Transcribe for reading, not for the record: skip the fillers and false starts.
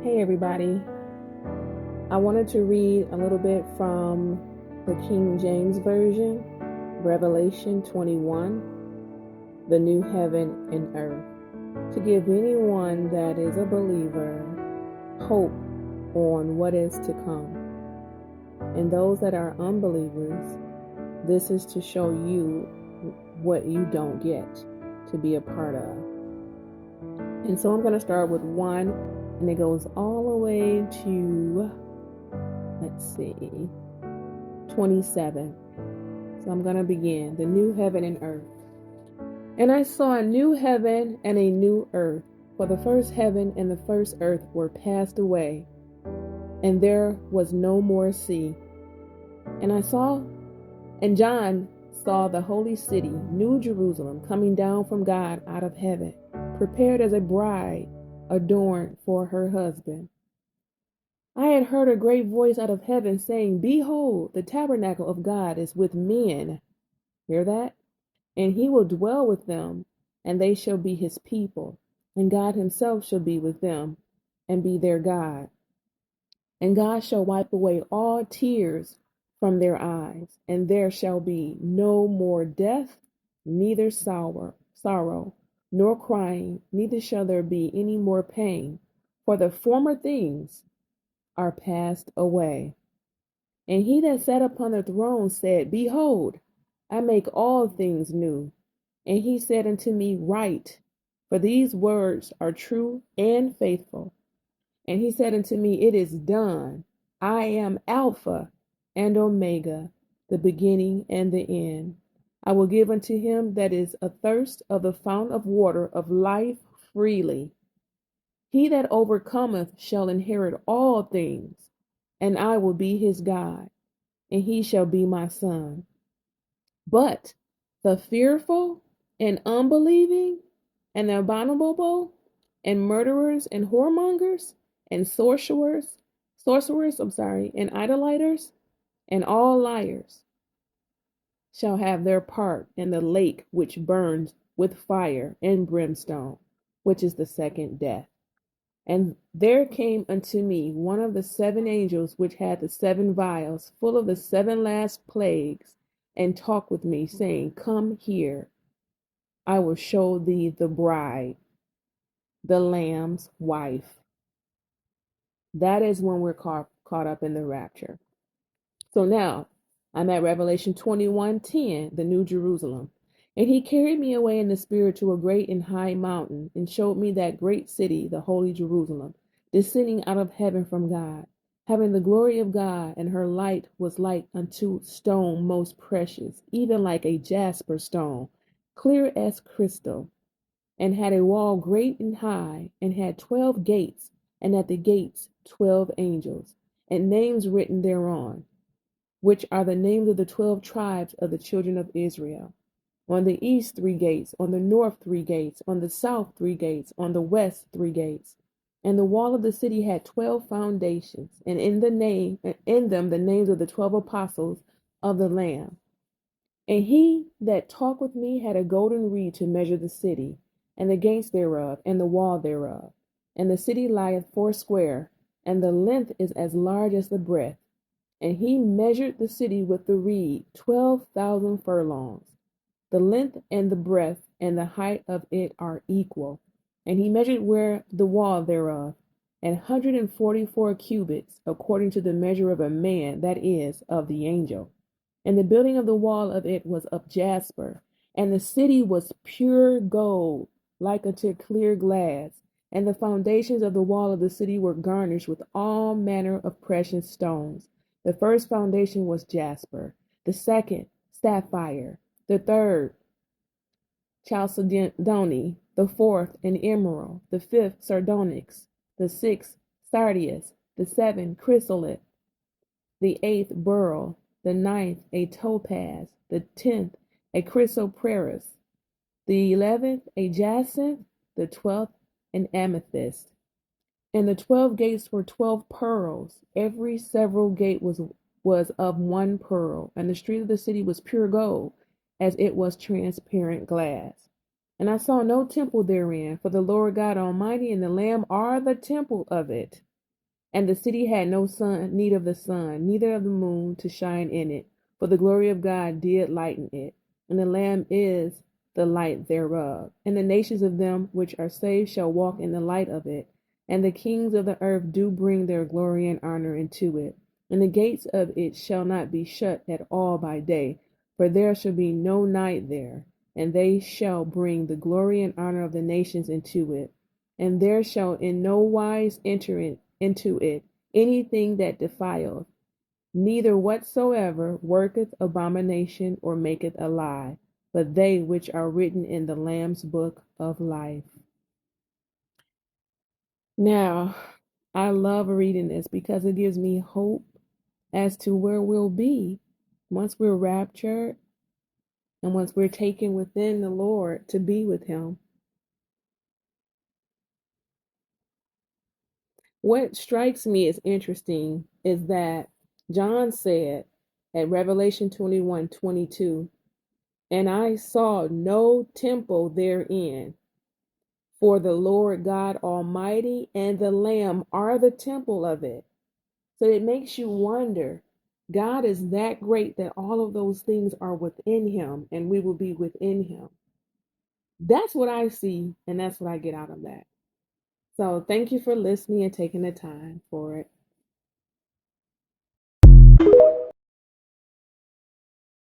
Hey everybody. I wanted to read a little bit from the King James Version, Revelation 21, the new heaven and earth, to give anyone that is a believer hope on what is to come. And those that are unbelievers, this is to show you what you don't get to be a part of. And so I'm going to start with 1, and it goes all the way to, let's see, 27. So I'm going to begin. The new heaven and earth. And I saw a new heaven and a new earth, for the first heaven and the first earth were passed away, and there was no more sea. And John saw the holy city, New Jerusalem, coming down from God out of heaven, prepared as a bride adorned for her husband. I had heard a great voice out of heaven saying, Behold, the tabernacle of God is with men. Hear that? And he will dwell with them, and they shall be his people, and God himself shall be with them, and be their God. And God shall wipe away all tears from their eyes, and there shall be no more death, neither sorrow, nor crying, neither shall there be any more pain, for the former things are passed away. And he that sat upon the throne said, Behold, I make all things new. And he said unto me, Write, for these words are true and faithful. And he said unto me, It is done. I am Alpha and Omega, the beginning and the end. I will give unto him that is athirst of the fount of water of life freely. He that overcometh shall inherit all things, and I will be his God, and he shall be my son. But the fearful and unbelieving and abominable and murderers and whoremongers and and idolaters and all liars shall have their part in the lake which burns with fire and brimstone, which is the second death. And there came unto me one of the 7 angels which had the 7 vials full of the 7 last plagues, and talked with me, saying, Come here, I will show thee the bride, the Lamb's wife. That is when we're caught up in the rapture. So now I'm at Revelation 21:10, the New Jerusalem. And he carried me away in the spirit to a great and high mountain, and showed me that great city, the holy Jerusalem, descending out of heaven from God, having the glory of God, and her light was like unto stone most precious, even like a jasper stone, clear as crystal, and had a wall great and high, and had 12 gates, and at the gates 12 angels, and names written thereon, which are the names of the 12 tribes of the children of Israel. On the east 3 gates, on the north 3 gates, on the south 3 gates, on the west 3 gates. And the wall of the city had 12 foundations, and in them the names of the 12 apostles of the Lamb. And he that talked with me had a golden reed to measure the city, and the gates thereof, and the wall thereof. And the city lieth foursquare, and the length is as large as the breadth. And he measured the city with the reed, 12,000 furlongs. The length and the breadth and the height of it are equal. And he measured where the wall thereof, 144 cubits, according to the measure of a man, that is, of the angel. And the building of the wall of it was of jasper, and the city was pure gold, like unto clear glass. And the foundations of the wall of the city were garnished with all manner of precious stones. The first foundation was jasper, the second sapphire, the third chalcedony, the fourth an emerald, the fifth sardonyx, the sixth sardius, the seventh chrysolite, the eighth beryl, the ninth a topaz, the 10th a chrysoprase, the 11th a jacinth, the 12th an amethyst. And the 12 gates were 12 pearls. Every several gate was of 1 pearl, and the street of the city was pure gold, as it was transparent glass. And I saw no temple therein, for the Lord God Almighty and the Lamb are the temple of it. And the city had no sun, need of the sun, neither of the moon to shine in it, for the glory of God did lighten it, and the Lamb is the light thereof. And the nations of them which are saved shall walk in the light of it, and the kings of the earth do bring their glory and honor into it. And the gates of it shall not be shut at all by day, for there shall be no night there, and they shall bring the glory and honor of the nations into it. And there shall in no wise enter into it anything that defileth, neither whatsoever worketh abomination or maketh a lie, but they which are written in the Lamb's book of life. Now, I love reading this because it gives me hope as to where we'll be once we're raptured and once we're taken within the Lord to be with Him. What strikes me as interesting is that John said at Revelation 21:22, and I saw no temple therein, for the Lord God Almighty and the Lamb are the temple of it. So it makes you wonder, God is that great that all of those things are within Him and we will be within Him. That's what I see, and that's what I get out of that. So thank you for listening and taking the time for it.